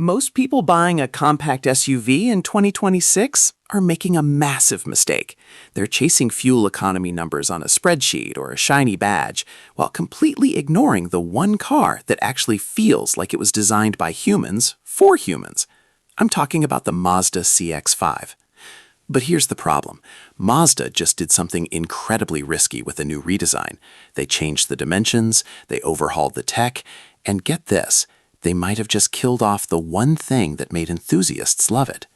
Most people buying a compact SUV in 2026 are making a massive mistake. They're chasing fuel economy numbers on a spreadsheet or a shiny badge, while completely ignoring the one car that actually feels like it was designed by humans for humans. I'm talking about the Mazda CX-5. But here's the problem. Mazda just did something incredibly risky with a new redesign. They changed the dimensions, they overhauled the tech, and get this, they might have just killed off the one thing that made enthusiasts love it.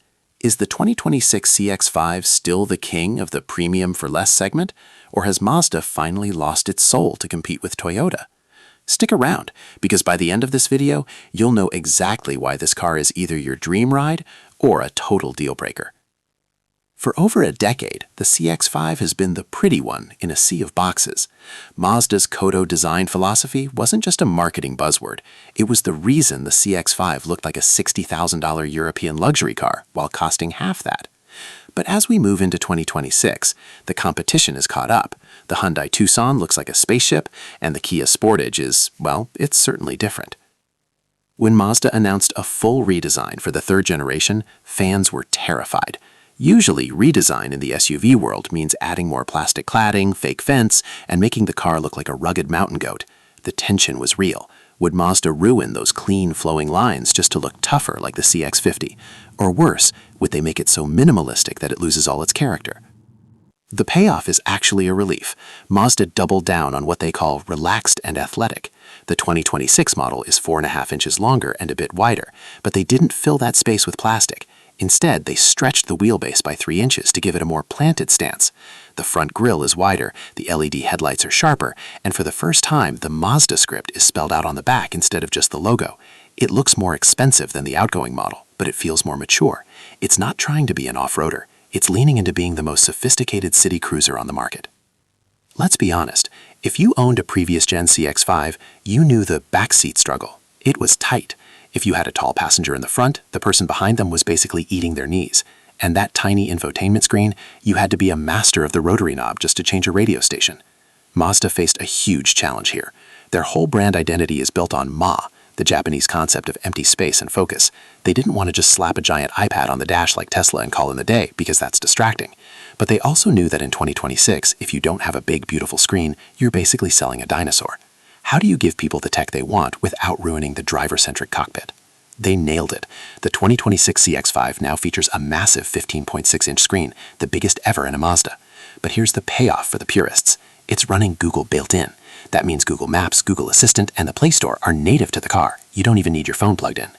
Is the 2026 CX-5 still the king of the premium for less segment, or has Mazda finally lost its soul to compete with Toyota? Stick around, because by the end of this video, you'll know exactly why this car is either your dream ride or a total deal breaker. For over a decade, the CX-5 has been the pretty one in a sea of boxes. Mazda's Kodo design philosophy wasn't just a marketing buzzword. It was the reason the CX-5 looked like a $60,000 European luxury car while costing half that. But as we move into 2026, the competition is caught up. The Hyundai Tucson looks like a spaceship, and the Kia Sportage is, well, it's certainly different. When Mazda announced a full redesign for the third generation, fans were terrified. Usually, redesign in the SUV world means adding more plastic cladding, fake vents, and making the car look like a rugged mountain goat. The tension was real. Would Mazda ruin those clean, flowing lines just to look tougher like the CX-50? Or worse, would they make it so minimalistic that it loses all its character? The payoff is actually a relief. Mazda doubled down on what they call relaxed and athletic. The 2026 model is 4.5 inches longer and a bit wider, but they didn't fill that space with plastic. Instead, they stretched the wheelbase by 3 inches to give it a more planted stance. The front grille is wider, the LED headlights are sharper, and for the first time, the Mazda script is spelled out on the back instead of just the logo. It looks more expensive than the outgoing model, but it feels more mature. It's not trying to be an off-roader. It's leaning into being the most sophisticated city cruiser on the market. Let's be honest, if you owned a previous gen CX-5, you knew the backseat struggle. It was tight. If you had a tall passenger in the front, the person behind them was basically eating their knees. And that tiny infotainment screen, you had to be a master of the rotary knob just to change a radio station. Mazda faced a huge challenge here. Their whole brand identity is built on Ma, the Japanese concept of empty space and focus. They didn't want to just slap a giant iPad on the dash like Tesla and call in the day, because that's distracting. But they also knew that in 2026, if you don't have a big, beautiful screen, you're basically selling a dinosaur. How do you give people the tech they want without ruining the driver-centric cockpit? They nailed it. The 2026 CX-5 now features a massive 15.6-inch screen, the biggest ever in a Mazda. But here's the payoff for the purists. It's running Google built in. That means Google Maps, Google Assistant, and the Play Store are native to the car. You don't even need your phone plugged in.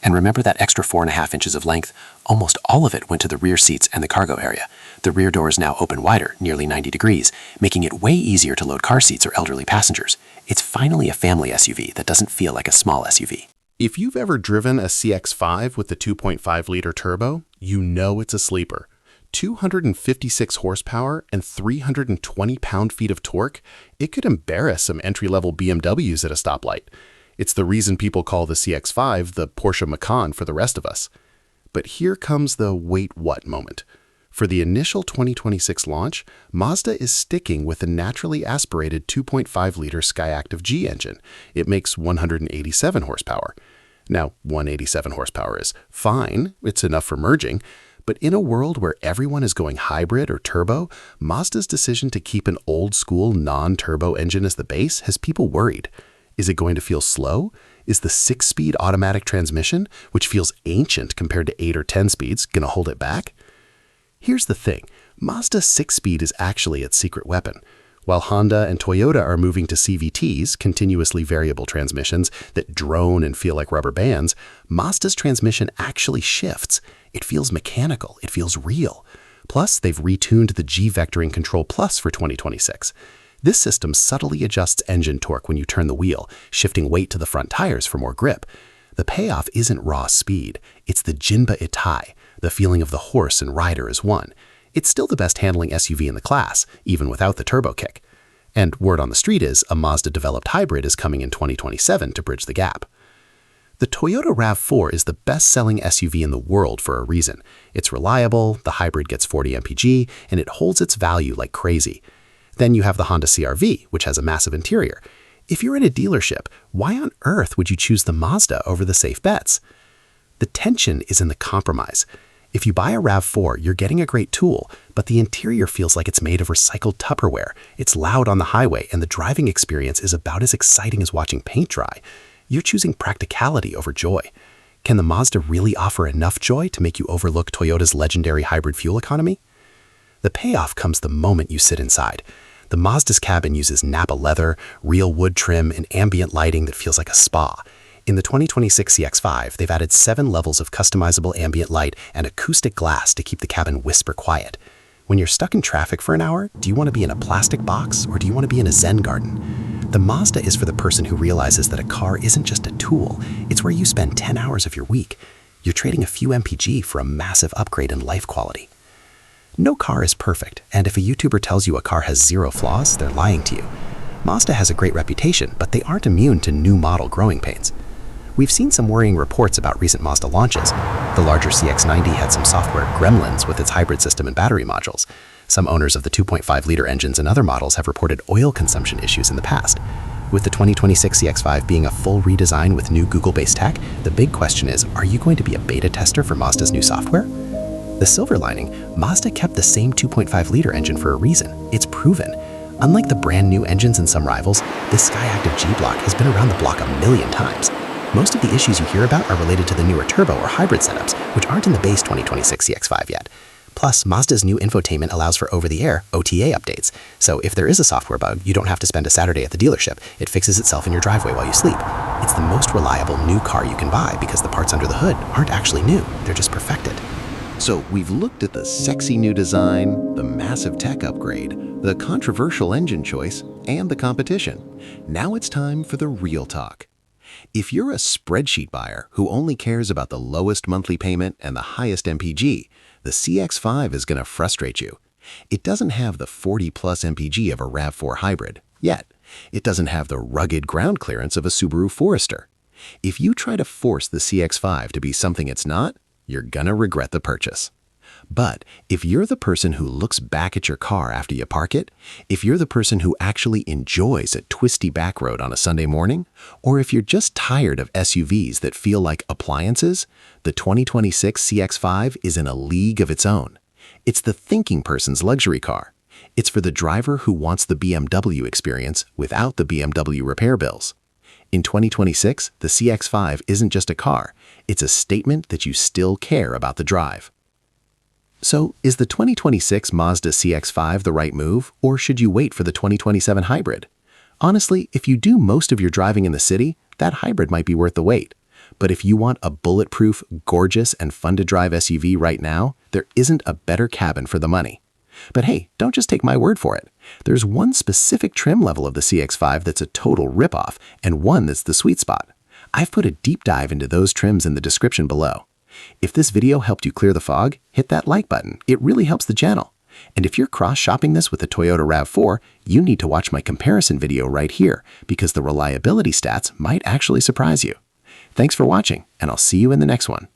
And remember that extra 4.5 inches of length? Almost all of it went to the rear seats and the cargo area. The rear doors now open wider, nearly 90 degrees, making it way easier to load car seats or elderly passengers. It's finally a family SUV that doesn't feel like a small SUV. If you've ever driven a CX-5 with the 2.5-liter turbo, you know it's a sleeper. 256 horsepower and 320 pound-feet of torque, it could embarrass some entry-level BMWs at a stoplight. It's the reason people call the CX-5 the Porsche Macan for the rest of us. But here comes the wait what moment. For the initial 2026 launch, Mazda is sticking with the naturally aspirated 2.5-liter Skyactiv G engine. It makes 187 horsepower. Now, 187 horsepower is fine, it's enough for merging, but in a world where everyone is going hybrid or turbo, Mazda's decision to keep an old-school non-turbo engine as the base has people worried. Is it going to feel slow? Is the 6-speed automatic transmission, which feels ancient compared to 8 or 10 speeds, going to hold it back? Here's the thing, Mazda's 6-speed is actually its secret weapon. While Honda and Toyota are moving to CVTs, continuously variable transmissions, that drone and feel like rubber bands, Mazda's transmission actually shifts. It feels mechanical, it feels real. Plus, they've retuned the G-Vectoring Control Plus for 2026. This system subtly adjusts engine torque when you turn the wheel, shifting weight to the front tires for more grip. The payoff isn't raw speed, it's the Jinba Itai, the feeling of the horse and rider as one. It's still the best handling SUV in the class, even without the turbo kick. And word on the street is a Mazda-developed hybrid is coming in 2027 to bridge the gap. The Toyota RAV4 is the best-selling SUV in the world for a reason. It's reliable, the hybrid gets 40 mpg, and it holds its value like crazy. Then you have the Honda CR-V, which has a massive interior. If you're in a dealership, why on earth would you choose the Mazda over the safe bets? The tension is in the compromise. If you buy a RAV4, you're getting a great tool, but the interior feels like it's made of recycled Tupperware. It's loud on the highway, and the driving experience is about as exciting as watching paint dry. You're choosing practicality over joy. Can the Mazda really offer enough joy to make you overlook Toyota's legendary hybrid fuel economy? The payoff comes the moment you sit inside. The Mazda's cabin uses Napa leather, real wood trim, and ambient lighting that feels like a spa. In the 2026 CX-5, they've added 7 levels of customizable ambient light and acoustic glass to keep the cabin whisper quiet. When you're stuck in traffic for an hour, do you want to be in a plastic box or do you want to be in a Zen garden? The Mazda is for the person who realizes that a car isn't just a tool, it's where you spend 10 hours of your week. You're trading a few MPG for a massive upgrade in life quality. No car is perfect, and if a YouTuber tells you a car has 0 flaws, they're lying to you. Mazda has a great reputation, but they aren't immune to new model growing pains. We've seen some worrying reports about recent Mazda launches. The larger CX-90 had some software gremlins with its hybrid system and battery modules. Some owners of the 2.5-liter engines and other models have reported oil consumption issues in the past. With the 2026 CX-5 being a full redesign with new Google-based tech, the big question is, are you going to be a beta tester for Mazda's new software? The silver lining, Mazda kept the same 2.5-liter engine for a reason. It's proven. Unlike the brand new engines in some rivals, this Skyactiv G-Block has been around the block a million times. Most of the issues you hear about are related to the newer turbo or hybrid setups, which aren't in the base 2026 CX-5 yet. Plus, Mazda's new infotainment allows for over-the-air OTA updates, so if there is a software bug, you don't have to spend a Saturday at the dealership. It fixes itself in your driveway while you sleep. It's the most reliable new car you can buy because the parts under the hood aren't actually new, they're just perfected. So we've looked at the sexy new design, the massive tech upgrade, the controversial engine choice, and the competition. Now it's time for the real talk. If you're a spreadsheet buyer who only cares about the lowest monthly payment and the highest MPG, the CX-5 is going to frustrate you. It doesn't have the 40-plus MPG of a RAV4 hybrid, yet. It doesn't have the rugged ground clearance of a Subaru Forester. If you try to force the CX-5 to be something it's not, you're gonna regret the purchase. But if you're the person who looks back at your car after you park it, if you're the person who actually enjoys a twisty back road on a Sunday morning, or if you're just tired of SUVs that feel like appliances, the 2026 CX-5 is in a league of its own. It's the thinking person's luxury car. It's for the driver who wants the BMW experience without the BMW repair bills. In 2026, the CX-5 isn't just a car, it's a statement that you still care about the drive. So, is the 2026 Mazda CX-5 the right move, or should you wait for the 2027 hybrid? Honestly, if you do most of your driving in the city, that hybrid might be worth the wait. But if you want a bulletproof, gorgeous, and fun-to-drive SUV right now, there isn't a better cabin for the money. But hey, don't just take my word for it. There's one specific trim level of the CX-5 that's a total ripoff, and one that's the sweet spot. I've put a deep dive into those trims in the description below. If this video helped you clear the fog, hit that like button. It really helps the channel. And if you're cross-shopping this with the Toyota RAV4, you need to watch my comparison video right here, because the reliability stats might actually surprise you. Thanks for watching, and I'll see you in the next one.